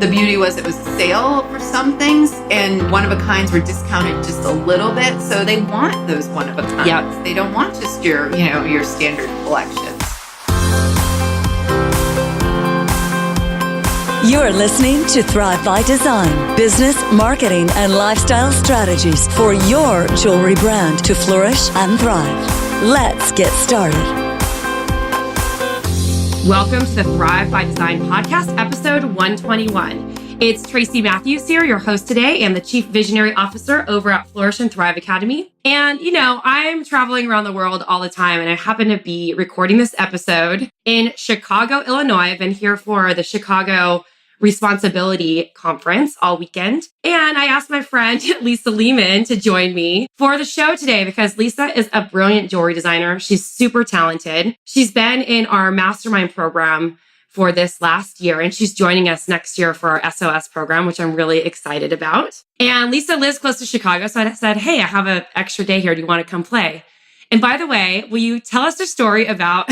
The beauty was it was a sale for some things, and one-of-a-kinds were discounted just a little bit. So they want those one-of-a-kinds. Yep. They don't want just your standard collections. You're listening to Thrive by Design, business, marketing, and lifestyle strategies for your jewelry brand to flourish and thrive. Let's get started. Welcome to the Thrive by Design podcast, episode 121. It's Tracy Matthews here, your host today, and the Chief Visionary Officer over at Flourish and Thrive Academy. And, I'm traveling around the world all the time, and I happen to be recording this episode in Chicago, Illinois. I've been here for the Chicago Responsibility Conference all weekend. And I asked my friend, Lisa Lehman, to join me for the show today because Lisa is a brilliant jewelry designer. She's super talented. She's been in our mastermind program for this last year, and she's joining us next year for our SOS program, which I'm really excited about. And Lisa lives close to Chicago, so I said, hey, I have an extra day here. Do you want to come play? And by the way, will you tell us a story about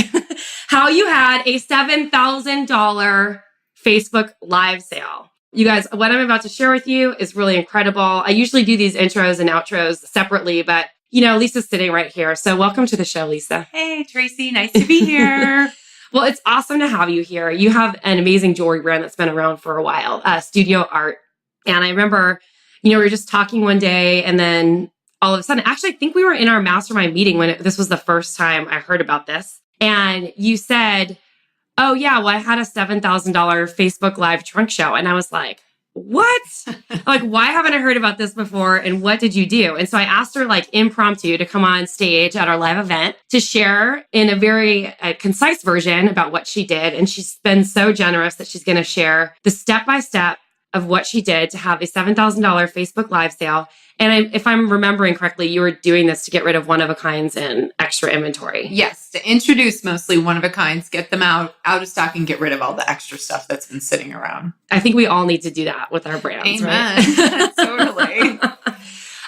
how you had a $7,000 Facebook live sale? You guys, what I'm about to share with you is really incredible. I usually do these intros and outros separately, but Lisa's sitting right here. So welcome to the show, Lisa. Hey, Tracy, nice to be here. Well, it's awesome to have you here. You have an amazing jewelry brand that's been around for a while, Studio Art. And I remember, we were just talking one day and then all of a sudden, actually, I think we were in our mastermind meeting when this was the first time I heard about this. And you said, oh yeah, well, I had a $7,000 Facebook Live trunk show. And I was like, what? Like, why haven't I heard about this before? And what did you do? And so I asked her impromptu to come on stage at our live event to share in a very concise version about what she did. And she's been so generous that she's going to share the step-by-step of what she did to have a $7,000 Facebook Live sale. And if I'm remembering correctly, you were doing this to get rid of one-of-a-kinds and extra inventory. Yes, to introduce mostly one-of-a-kinds, get them out of stock, and get rid of all the extra stuff that's been sitting around. I think we all need to do that with our brands, Amen. Right? Totally.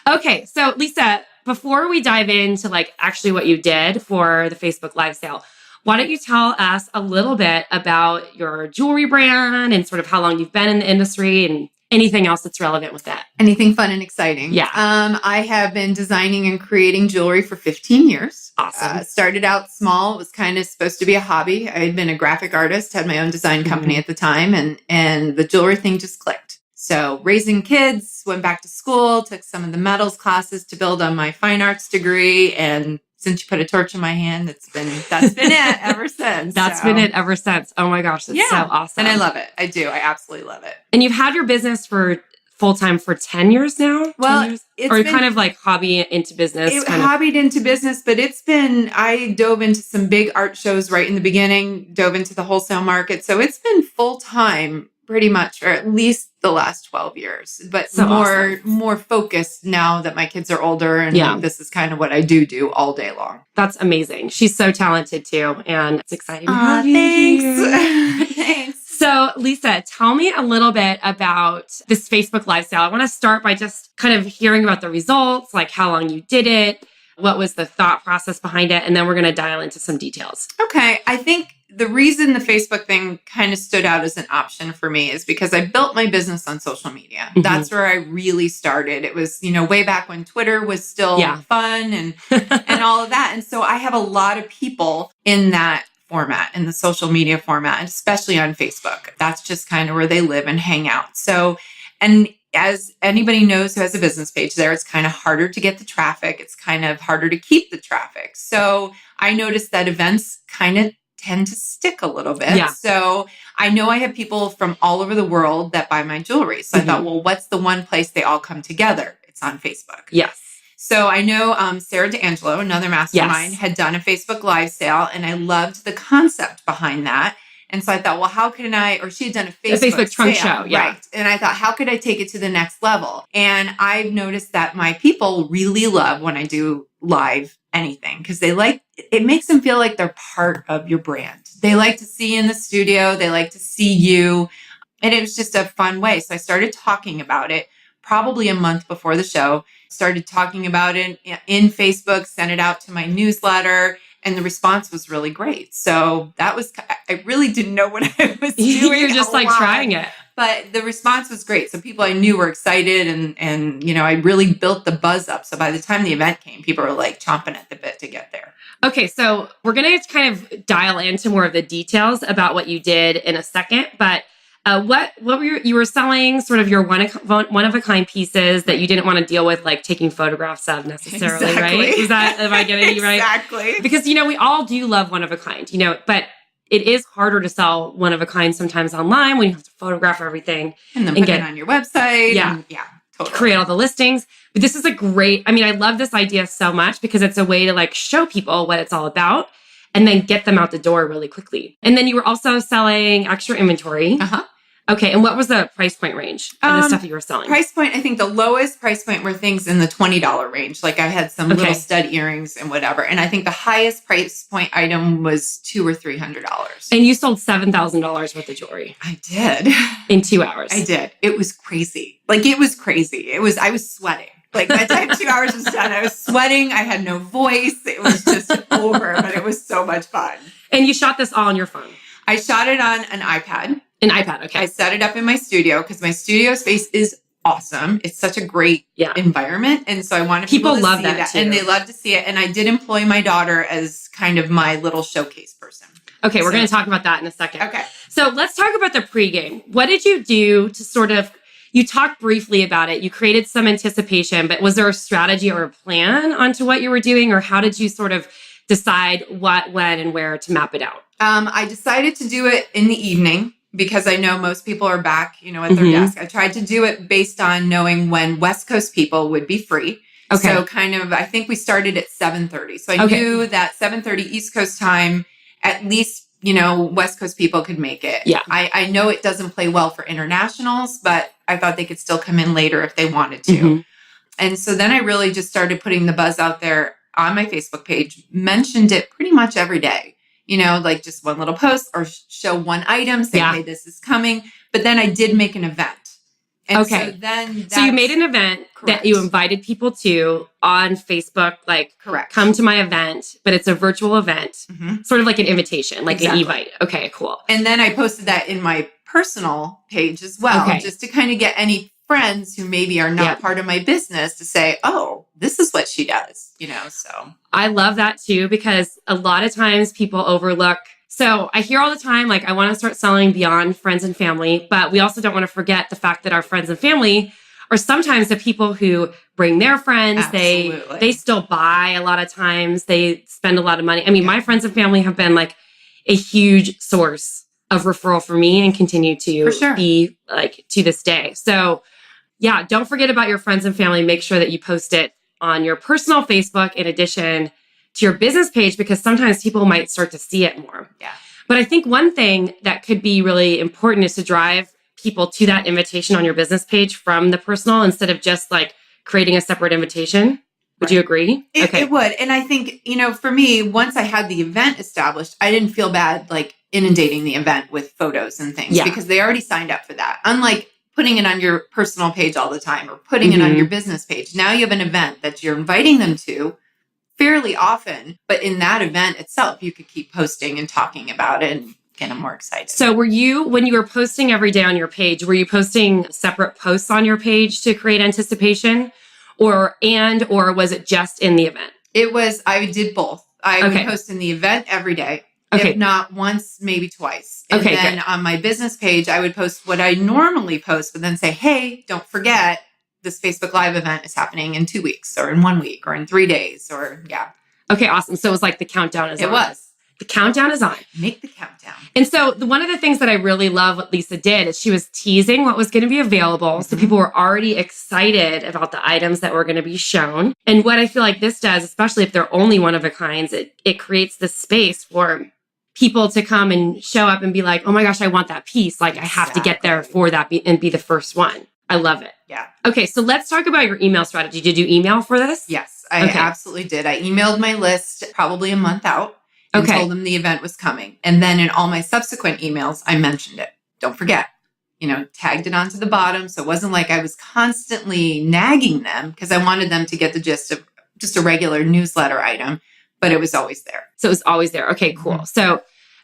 Okay, so Lisa, before we dive into actually what you did for the Facebook Live sale, why don't you tell us a little bit about your jewelry brand and sort of how long you've been in the industry and anything else that's relevant with that? Anything fun and exciting. Yeah. I have been designing and creating jewelry for 15 years. Awesome. Started out small. It was kind of supposed to be a hobby. I had been a graphic artist, had my own design company at the time, and the jewelry thing just clicked. So raising kids, went back to school, took some of the metals classes to build on my fine arts degree, and since you put a torch in my hand, that's been it ever since. That's been it ever since. Oh my gosh, that's so awesome. And I love it. I do. I absolutely love it. And you've had your business for full-time for 10 years now? Well, 10 years? Or kind of hobby into business? Hobbied into business, but I dove into some big art shows right in the beginning, dove into the wholesale market. So it's been full-time pretty much for at least the last 12 years, but so more focused now that my kids are older, and this is kind of what I do all day long. That's amazing. She's so talented too, and it's exciting to have you here. Thanks. So Lisa, tell me a little bit about this Facebook Live sale. I want to start by just kind of hearing about the results, like how long you did it, what was the thought process behind it, and then we're going to dial into some details. Okay. I think the reason the Facebook thing kind of stood out as an option for me is because I built my business on social media. Mm-hmm. That's where I really started. It was, way back when Twitter was still fun and all of that. And so I have a lot of people in that format, in the social media format, and especially on Facebook. That's just kind of where they live and hang out. So, and as anybody knows who has a business page there, it's kind of harder to get the traffic. It's kind of harder to keep the traffic. So I noticed that events kind of tend to stick a little bit. Yeah. So I know I have people from all over the world that buy my jewelry. So I thought, well, what's the one place they all come together? It's on Facebook. Yes. So I know Sarah D'Angelo, another mastermind, had done a Facebook Live sale, and I loved the concept behind that. And so I thought, well, how can she had done a Facebook trunk sale, show. Yeah. Right. And I thought, how could I take it to the next level? And I've noticed that my people really love when I do live anything because it makes them feel like they're part of your brand. They like to see you in the studio. They like to see you. And it was just a fun way. So I started talking about it probably a month before the show, started talking about it in Facebook, sent it out to my newsletter. And the response was really great. So I really didn't know what I was doing. You're just trying it. but the response was great. So people I knew were excited and, you know, I really built the buzz up. So by the time the event came, people were like chomping at the bit to get there. Okay, so we're going to kind of dial into more of the details about what you did in a second, but what were you were selling sort of your one of a kind pieces that you didn't want to deal with, like taking photographs of necessarily, exactly. Right? Is that, am I getting you right? Exactly. Because, you know, we all do love one of a kind, you know, but it is harder to sell one of a kind sometimes online when you have to photograph everything. And then put it on your website. Yeah. And, yeah. Totally. Create all the listings. But this is a great, I mean, I love this idea so much because it's a way to like show people what it's all about and then get them out the door really quickly. And then you were also selling extra inventory. Uh-huh. Okay. And what was the price point range of the stuff that you were selling? Price point, I think the lowest price point were things in the $20 range. Like I had some little stud earrings and whatever. And I think the highest price point item was $200 or $300. And you sold $7,000 worth of jewelry. I did. In 2 hours. I did. It was crazy. Like it was crazy. I was sweating. Like by the time 2 hours was done, I was sweating. I had no voice. It was just over, but it was so much fun. And you shot this all on your phone? I shot it on an iPad. An iPad, okay. I set it up in my studio because my studio space is awesome. It's such a great environment. And so I wanted people to love see that too. And they love to see it. And I did employ my daughter as kind of my little showcase person. Okay, we're going to talk about that in a second. Okay. So let's talk about the pregame. What did you do to sort of, you talked briefly about it. You created some anticipation, but was there a strategy or a plan onto what you were doing? Or how did you sort of decide what, when, and where to map it out? I decided to do it in the evening because I know most people are back, you know, at their desk. I tried to do it based on knowing when West Coast people would be free. Okay. So kind of, I think we started at 7:30. So I knew that 7:30 East Coast time, at least, you know, West Coast people could make it. Yeah. I know it doesn't play well for internationals, but I thought they could still come in later if they wanted to. And so then I really just started putting the buzz out there on my Facebook page, mentioned it pretty much every day. You know, like just one little post or show one item, say, hey, this is coming. But then I did make an event. And so then so you made an event that you invited people to on Facebook, like come to my event, but it's a virtual event, sort of like an invitation, like an evite. Okay, cool. And then I posted that in my personal page as well, just to kind of get any friends who maybe are not part of my business to say, oh, this is what she does, you know, so. I love that too, because a lot of times people overlook. So I hear all the time, like, I want to start selling beyond friends and family, but we also don't want to forget the fact that our friends and family are sometimes the people who bring their friends. Absolutely. They still buy a lot of times. They spend a lot of money. I mean, my friends and family have been like a huge source of referral for me and continue to be like to this day. So yeah, don't forget about your friends and family. Make sure that you post it on your personal Facebook in addition to your business page, because sometimes people might start to see it more. Yeah. But I think one thing that could be really important is to drive people to that invitation on your business page from the personal instead of just like creating a separate invitation. Would you agree? It would. And I think, you know, for me, once I had the event established, I didn't feel bad like inundating the event with photos and things because they already signed up for that. Unlike putting it on your personal page all the time or putting it on your business page. Now you have an event that you're inviting them to fairly often, but in that event itself, you could keep posting and talking about it and get them more excited. So were you, when you were posting every day on your page, were you posting separate posts on your page to create anticipation or was it just in the event? It was, I did both. I would post in the event every day. If not once, maybe twice. And then on my business page, I would post what I normally post, but then say, hey, don't forget this Facebook Live event is happening in 2 weeks or in 1 week or in 3 days or Okay, awesome. So it was like the countdown is on. It was. The countdown is on. Make the countdown. And so one of the things that I really love what Lisa did is she was teasing what was going to be available. So people were already excited about the items that were going to be shown. And what I feel like this does, especially if they're only one of a kinds, it creates this space for people to come and show up and be like, oh my gosh, I want that piece. Like I have to get there for that and be the first one. I love it. Yeah. Okay. So let's talk about your email strategy. Did you email for this? Yes, I absolutely did. I emailed my list probably a month out and told them the event was coming. And then in all my subsequent emails, I mentioned it. Don't forget, you know, tagged it onto the bottom. So it wasn't like I was constantly nagging them because I wanted them to get the gist of just a regular newsletter item, but it was always there. So it was always there. Okay, cool. So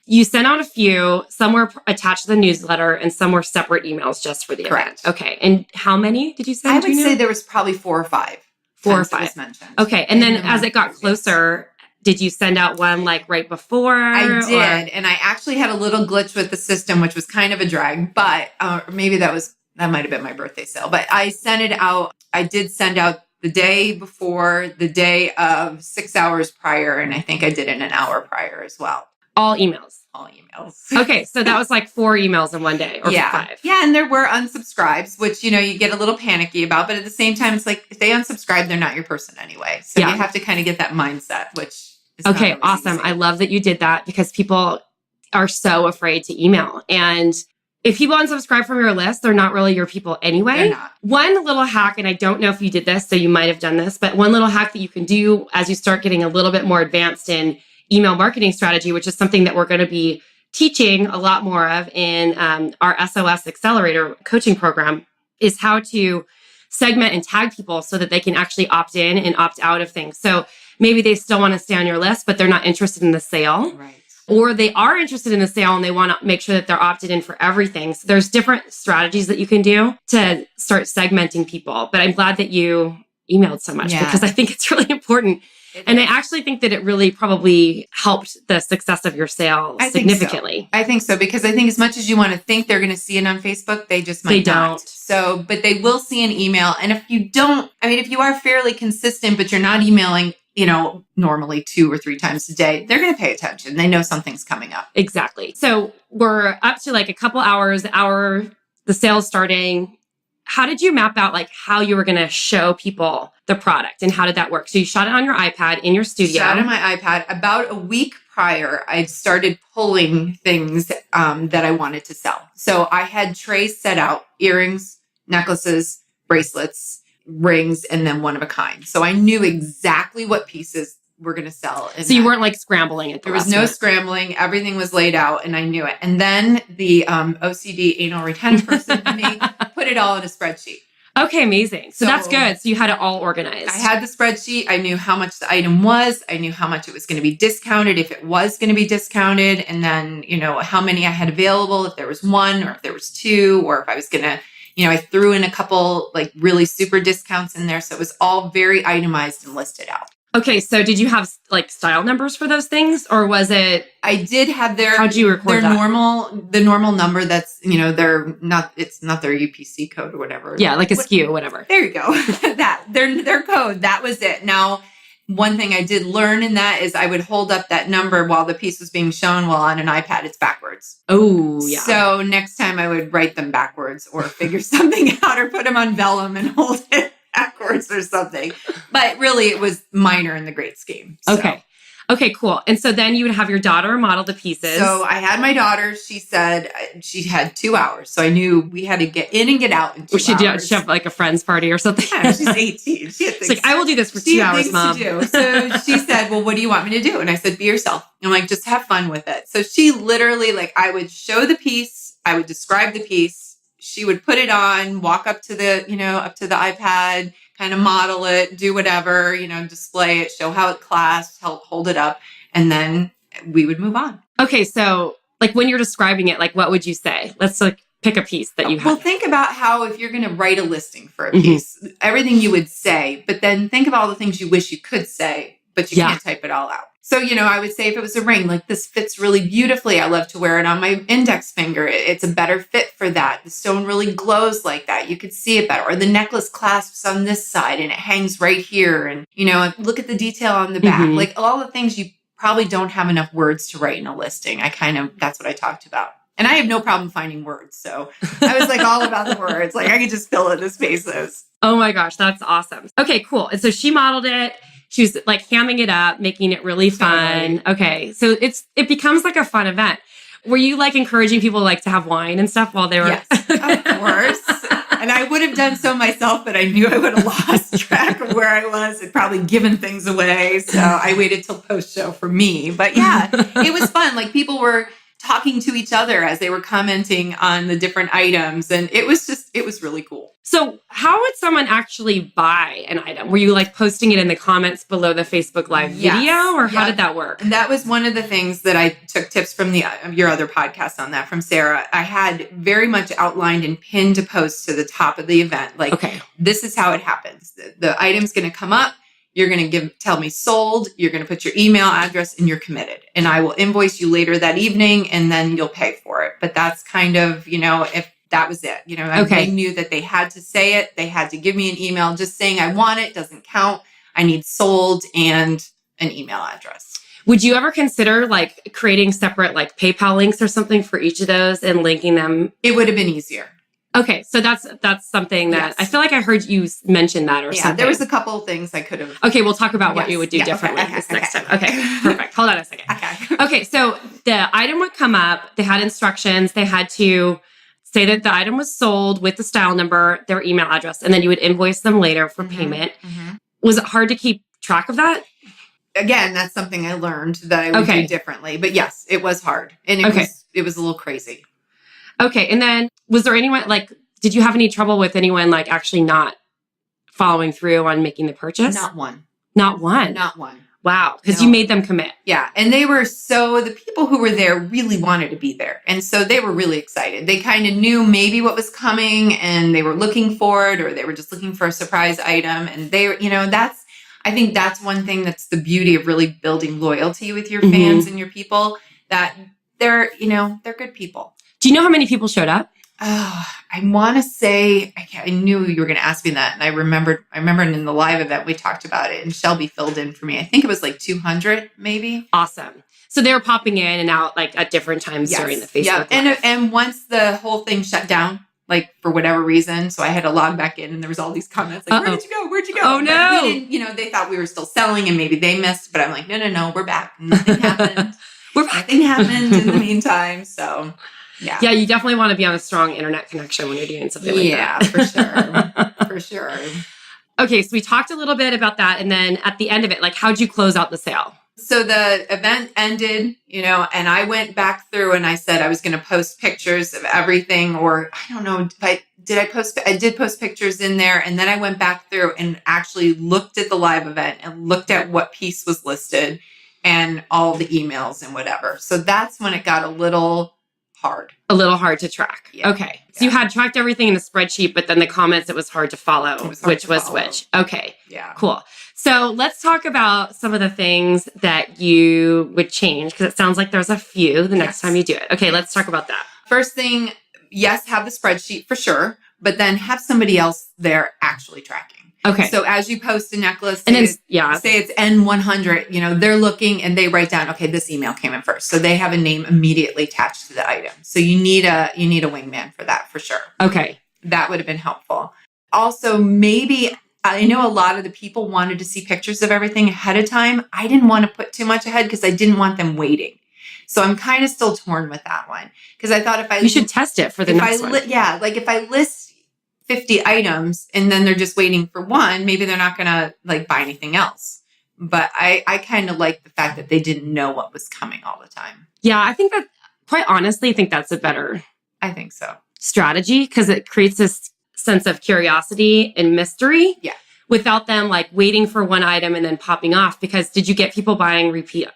You sent out a few, some were attached to the newsletter, and some were separate emails just for the Correct. event. Okay. And how many did you send? I would say there was probably 4 or 5. 4 or 5. Mentioned. Okay. And then as it got closer, did you send out one like right before? I did. And I actually had a little glitch with the system, which was kind of a drag, but maybe that might have been my birthday sale. But I sent it out. I did send out the day before, the day of, 6 hours prior. And I think I did it an hour prior as well. All emails. All emails. Okay. So that was like 4 emails in one day or 5. Yeah. And there were unsubscribes, which, you get a little panicky about. But at the same time, it's like if they unsubscribe, they're not your person anyway. So you have to kind of get that mindset, which is okay. Awesome. Easy. I love that you did that because people are so afraid to email. And if people unsubscribe from your list, they're not really your people anyway. They're not. One little hack, and I don't know if you did this, so you might have done this, but one little hack that you can do as you start getting a little bit more advanced in email marketing strategy, which is something that we're going to be teaching a lot more of in our SOS Accelerator coaching program, is how to segment and tag people so that they can actually opt in and opt out of things. So maybe they still want to stay on your list, but they're not interested in the sale. Right. Or they are interested in the sale and they want to make sure that they're opted in for everything. So there's different strategies that you can do to start segmenting people. But I'm glad that you emailed so much because I think it's really important. And I actually think that it really probably helped the success of your sale significantly. I think so, because I think as much as you want to think they're going to see it on Facebook, they just might not. So, but they will see an email. And if you don't, if you are fairly consistent, but you're not emailing, normally 2 or 3 times a day, they're going to pay attention. They know something's coming up. Exactly. So we're up to like a couple hours, the sale's starting. How did you map out like how you were going to show people the product and how did that work? So you shot it on your iPad in your studio. Shot on my iPad. About a week prior, I started pulling things that I wanted to sell. So I had trays set out, earrings, necklaces, bracelets, rings, and then one of a kind. So I knew exactly what pieces were going to sell. So you weren't like scrambling at the There was no scrambling. Everything was laid out and I knew it. And then the OCD anal retention person in me put it all in a spreadsheet. Okay, amazing. So that's good. So you had it all organized. I had the spreadsheet. I knew how much the item was. I knew how much it was going to be discounted, if it was going to be discounted. And then, how many I had available, if there was 1 or if there was 2, or if I was going to, I threw in a couple like really super discounts in there. So it was all very itemized and listed out. Okay, so did you have like style numbers for those things, or was it? I did have How'd you record that? The normal number. That's they're not. It's not their UPC code or whatever. Yeah, like a SKU, whatever. There you go. That their code. That was it. Now, one thing I did learn in that is I would hold up that number while the piece was being shown. While on an iPad, it's backwards. Oh, yeah. So next time I would write them backwards or figure something out or put them on vellum and hold it backwards or something. But really, it was minor in the great scheme. So. Okay, cool. And so then you would have your daughter model the pieces. So I had my daughter. She said she had 2 hours. So I knew we had to get in and get out in 2 hours. She have like a friend's party or something? Yeah, she's 18. It's like, I will do this for 2 hours, Mom. So she said, well, what do you want me to do? And I said, be yourself. I'm like, just have fun with it. So she literally, I would show the piece. I would describe the piece. She would put it on, walk up to the iPad, kind of model it, do whatever, display it, show how it clasps, hold it up, and then we would move on. Okay, so when you're describing it, what would you say? Let's pick a piece that you have. Well, think about how if you're going to write a listing for a piece, everything you would say, but then think of all the things you wish you could say, but you can't type it all out. So, I would say if it was a ring, this fits really beautifully. I love to wear it on my index finger. It's a better fit for that. The stone really glows like that. You could see it better. Or the necklace clasps on this side and it hangs right here. And, look at the detail on the back. All the things you probably don't have enough words to write in a listing. That's what I talked about. And I have no problem finding words. So I was all about the words. I could just fill in the spaces. Oh my gosh, that's awesome. Okay, cool. And so she modeled it. She was hamming it up, making it really fun. Okay. So it becomes a fun event. Were you encouraging people to have wine and stuff while they were? Yes, of course. And I would have done so myself, but I knew I would have lost track of where I was and probably given things away. So I waited till post-show for me. But yeah, it was fun. People were talking to each other as they were commenting on the different items. And it was really cool. So how would someone actually buy an item? Were you like posting it in the comments below the Facebook Live video, or how did that work? And that was one of the things that I took tips from your other podcast on that, from Sarah. I had very much outlined and pinned a post to the top of the event. Like, this is how it happens. The item's going to come up. You're going to tell me sold. You're going to put your email address and you're committed. And I will invoice you later that evening and then you'll pay for it. But that's kind of, if that was it. I knew that they had to say it. They had to give me an email. Just saying I want it doesn't count. I need sold and an email address. Would you ever consider like creating separate like PayPal links or something for each of those and linking them? It would have been easier. Okay, so that's something that I feel like I heard you mention that or something. There was a couple of things I could have. Okay, we'll talk about what you would do differently next time. Okay, perfect. Hold on a second. Okay, so the item would come up. They had instructions. They had to say that the item was sold with the style number, their email address, and then you would invoice them later for payment. Was it hard to keep track of that? Again, that's something I learned that I would do differently. But yes, it was hard. And it was a little crazy. Okay. And then was there anyone, like, did you have any trouble with anyone, like, actually not following through on making the purchase? Not one. Not one? Not one. Wow. Because you made them commit. Yeah. And the people who were there really wanted to be there. And so they were really excited. They kind of knew maybe what was coming and they were looking for it, or they were just looking for a surprise item. And they, I think that's one thing that's the beauty of really building loyalty with your fans and your people, that they're good people. Do you know how many people showed up? Oh, I want to say, I knew you were going to ask me that. And I remembered in the live event, we talked about it and Shelby filled in for me. I think it was like 200 maybe. Awesome. So they were popping in and out like at different times during the Facebook Live. And once the whole thing shut down, like for whatever reason, so I had to log back in and there was all these comments like, where did you go? Where'd you go? Oh no. We didn't, they thought we were still selling and maybe they missed, but I'm like, no, we're back. Nothing happened. Nothing happened in the meantime. So yeah, you definitely want to be on a strong internet connection when you're doing something like that. Yeah, for sure. Okay, so we talked a little bit about that. And then at the end of it, like, how'd you close out the sale? So the event ended, and I went back through and I said I was going to post pictures of everything, or I don't know, I did post pictures in there. And then I went back through and actually looked at the live event and looked at what piece was listed and all the emails and whatever. So that's when it got a little hard to track. Yeah. Okay. So you had tracked everything in a spreadsheet, but then the comments, it was hard to follow which was which. Okay. Yeah. Cool. So let's talk about some of the things that you would change, because it sounds like there's a few the next time you do it. Okay. Let's talk about that. First thing, yes, have the spreadsheet for sure, but then have somebody else there actually tracking. Okay. So as you post a necklace, say it's N100, they're looking and they write down, okay, this email came in first. So they have a name immediately attached to the item. So you need a wingman for that for sure. Okay. That would have been helpful. Also, maybe I know a lot of the people wanted to see pictures of everything ahead of time. I didn't want to put too much ahead because I didn't want them waiting. So I'm kind of still torn with that one, because I thought you should test it for the next one. Like if I list 50 items and then they're just waiting for one, maybe they're not going to like buy anything else. But I kind of like the fact that they didn't know what was coming all the time. Yeah, I think that, quite honestly, I think that's a better strategy, because it creates this sense of curiosity and mystery. Yeah. Without them like waiting for one item and then popping off. Because did you get people buying repeat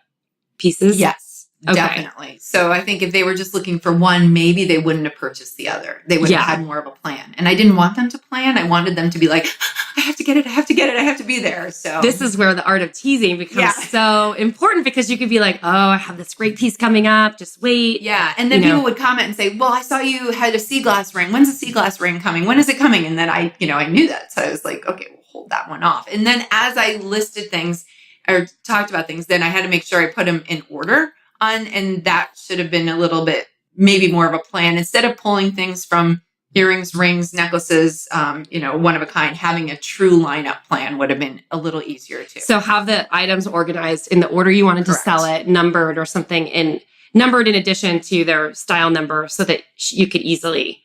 pieces? Yes. Okay. Definitely. So I think if they were just looking for one, maybe they wouldn't have purchased the other. They would have had more of a plan. And I didn't want them to plan. I wanted them to be like, I have to get it. I have to get it. I have to be there. So this is where the art of teasing becomes so important, because you could be like, oh, I have this great piece coming up. Just wait. Yeah. And then people would comment and say, well, I saw you had a sea glass ring. When's the sea glass ring coming? When is it coming? And then I knew that. So I was like, okay, we'll hold that one off. And then as I listed things or talked about things, then I had to make sure I put them in order. And that should have been a little bit, maybe more of a plan. Instead of pulling things from earrings, rings, necklaces, one of a kind, having a true lineup plan would have been a little easier too. So have the items organized in the order you wanted to sell it, numbered or something, and numbered in addition to their style number, so that you could easily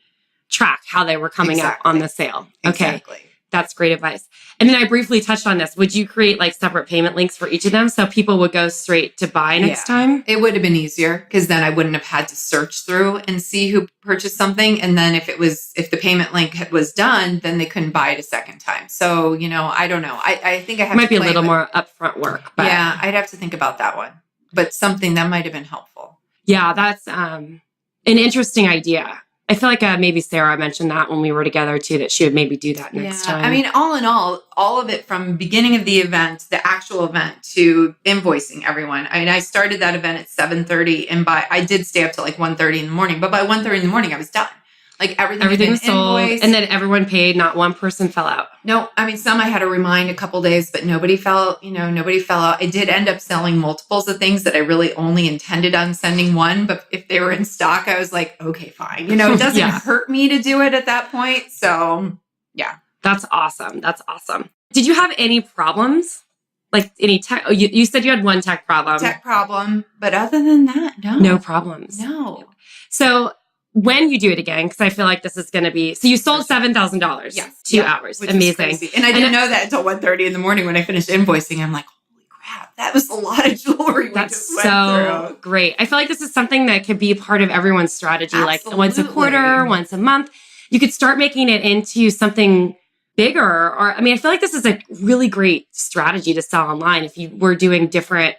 track how they were coming up on the sale. Okay. Exactly. That's great advice. And then I briefly touched on this. Would you create like separate payment links for each of them so people would go straight to buy next time? It would have been easier because then I wouldn't have had to search through and see who purchased something. And then if the payment link was done, then they couldn't buy it a second time. So, I don't know. I think I have might be a little more upfront work. But yeah, I'd have to think about that one. But something that might have been helpful. Yeah, that's an interesting idea. I feel like maybe Sarah mentioned that when we were together too, that she would maybe do that next time. I mean, all in all of it from beginning of the event, the actual event, to invoicing everyone. I mean, I started that event at 7:30 and I did stay up till like 1:30 in the morning, but by 1:30 in the morning, I was done. Like everything was sold, invoiced. And then everyone paid. Not one person fell out. No, I mean, some I had to remind a couple days, but nobody fell out. I did end up selling multiples of things that I really only intended on sending one, but if they were in stock, I was like, okay, fine. It doesn't hurt me to do it at that point. So yeah. That's awesome. That's awesome. Did you have any problems? Like any tech? You said you had one tech problem. But other than that, no. No problems. No. So when you do it again, because I feel like this is going to be, so you sold $7,000, 2 hours. Amazing. And I didn't know that until 1:30 in the morning when I finished invoicing. I'm like, holy crap, that was a lot of jewelry. That's so great. I feel like this is something that could be part of everyone's strategy. Absolutely. Like once a quarter, once a month, you could start making it into something bigger. Or, I feel like this is a really great strategy to sell online. If you were doing different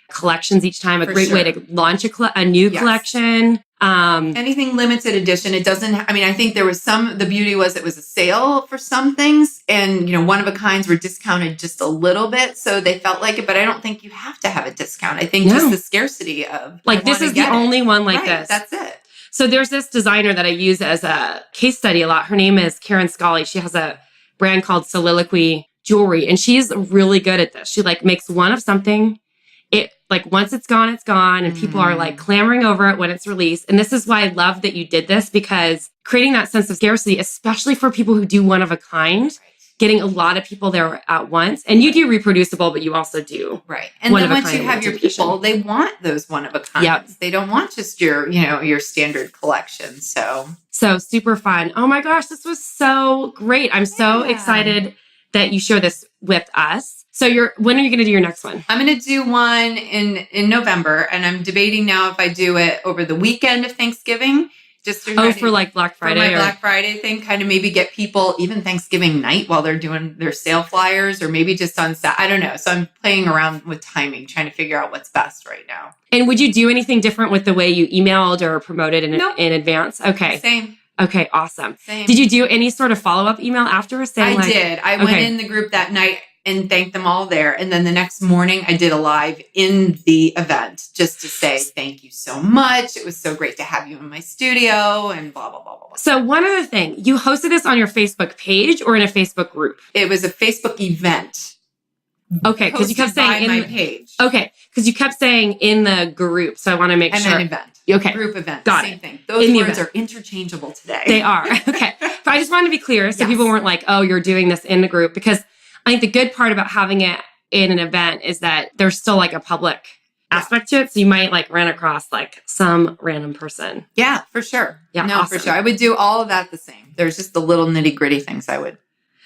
collections each time, way to launch a new collection. Anything limited edition. It doesn't, I think there was the beauty was it was a sale for some things and, one of a kinds were discounted just a little bit. So they felt like it, but I don't think you have to have a discount. I think just the scarcity of like, this is the only one like this. That's it. So there's this designer that I use as a case study a lot. Her name is Karen Scully. She has a brand called Soliloquy Jewelry and she's really good at this. She makes one of something. It once it's gone, and people are clamoring over it when it's released. And this is why I love that you did this because creating that sense of scarcity, especially for people who do one of a kind, getting a lot of people there at once. And you do reproducible, but you also do And then once you have your people, they want those one of a kinds. Yep. They don't want just your standard collection. So super fun. Oh my gosh, this was so great. I'm so excited that you share this with us. So when are you going to do your next one? I'm going to do one in November, and I'm debating now if I do it over the weekend of Thanksgiving. Just for Black Friday. For my Black Friday thing, kind of maybe get people even Thanksgiving night while they're doing their sale flyers, or maybe just on Saturday. I don't know. So I'm playing around with timing, trying to figure out what's best right now. And would you do anything different with the way you emailed or promoted in advance? Okay. Same. Okay, awesome. Same. Did you do any sort of follow-up email after saying I did. I went in the group that night and thanked them all there. And then the next morning I did a live in the event just to say, thank you so much. It was so great to have you in my studio and blah, blah, blah, blah, blah. So one other thing, you hosted this on your Facebook page or in a Facebook group? It was a Facebook event. Okay, because you kept saying in my page. Okay, because you kept saying in the group. So I want to make sure. An event. Okay. Group event. Got Same it. thing. Those words are interchangeable today. They are. Okay. But I just wanted to be clear so people weren't like, oh, you're doing this in the group. Because I think the good part about having it in an event is that there's still a public aspect to it. So you might run across some random person. Yeah, for sure. Yeah, no, awesome. for sure. I would do all of that the same. There's just the little nitty gritty things I would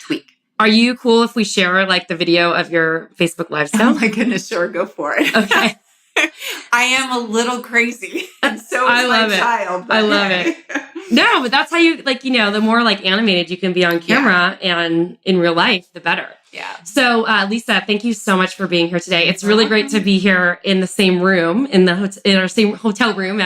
tweak. Are you cool if we share the video of your Facebook live sale? Oh my goodness, sure, go for it. Okay. I am a little crazy. And so I love my child. I love it. No, but that's how you the more animated you can be on camera and in real life, the better. Yeah. So Lisa, thank you so much for being here today. It's really great to be here in the same room, in our same hotel room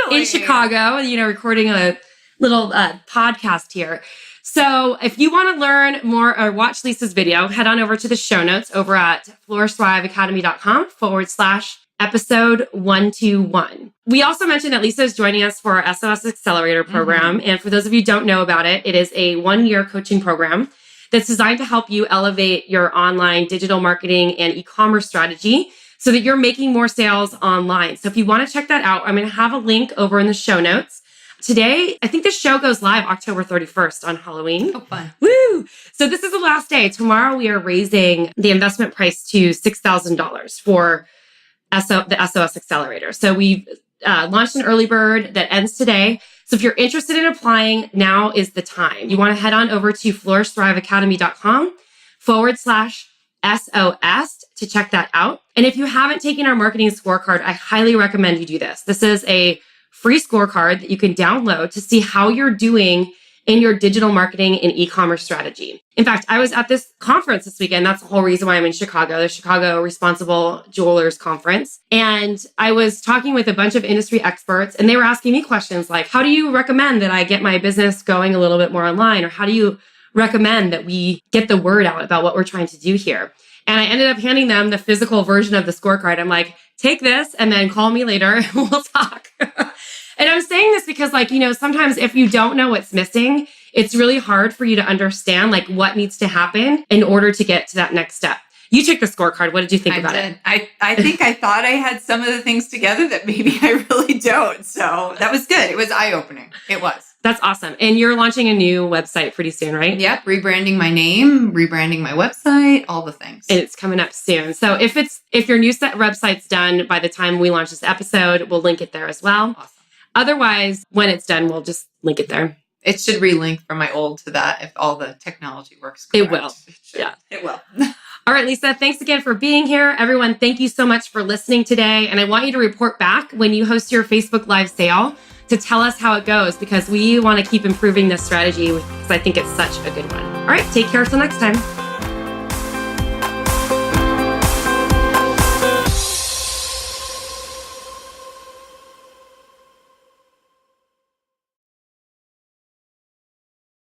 in Chicago, recording a little podcast here. So if you want to learn more or watch Lisa's video, head on over to the show notes over at flourishthriveacademy.com/episode 121. We also mentioned that Lisa is joining us for our SOS Accelerator program. Mm-hmm. And for those of you who don't know about it, it is a 1-year coaching program that's designed to help you elevate your online digital marketing and e-commerce strategy so that you're making more sales online. So if you want to check that out, I'm going to have a link over in the show notes. Today, I think the show goes live October 31st on Halloween. Oh, fun. Woo! So this is the last day. Tomorrow, we are raising the investment price to $6,000 for the SOS Accelerator. So we've launched an early bird that ends today. So if you're interested in applying, now is the time. You want to head on over to flourishthriveacademy.com/SOS to check that out. And if you haven't taken our marketing scorecard, I highly recommend you do this. This is a free scorecard that you can download to see how you're doing in your digital marketing and e-commerce strategy. In fact, I was at this conference this weekend. That's the whole reason why I'm in Chicago, the Chicago Responsible Jewelers Conference. And I was talking with a bunch of industry experts, and they were asking me questions like, how do you recommend that I get my business going a little bit more online? Or how do you recommend that we get the word out about what we're trying to do here? And I ended up handing them the physical version of the scorecard. I'm like, take this and then call me later and we'll talk. And I'm saying this because sometimes if you don't know what's missing, it's really hard for you to understand what needs to happen in order to get to that next step. You took the scorecard. What did you think about it? I think I thought I had some of the things together that maybe I really don't. So that was good. It was eye-opening. It was. That's awesome. And you're launching a new website pretty soon, right? Yep. Rebranding my name, rebranding my website, all the things. And it's coming up soon. So if your new website's done by the time we launch this episode, we'll link it there as well. Awesome. Otherwise, when it's done, we'll just link it there. It should relink from my old to that if all the technology works correct. It will. Yeah, it will. All right, Lisa, thanks again for being here. Everyone, thank you so much for listening today. And I want you to report back when you host your Facebook Live sale to tell us how it goes, because we want to keep improving this strategy because I think it's such a good one. All right, take care till next time.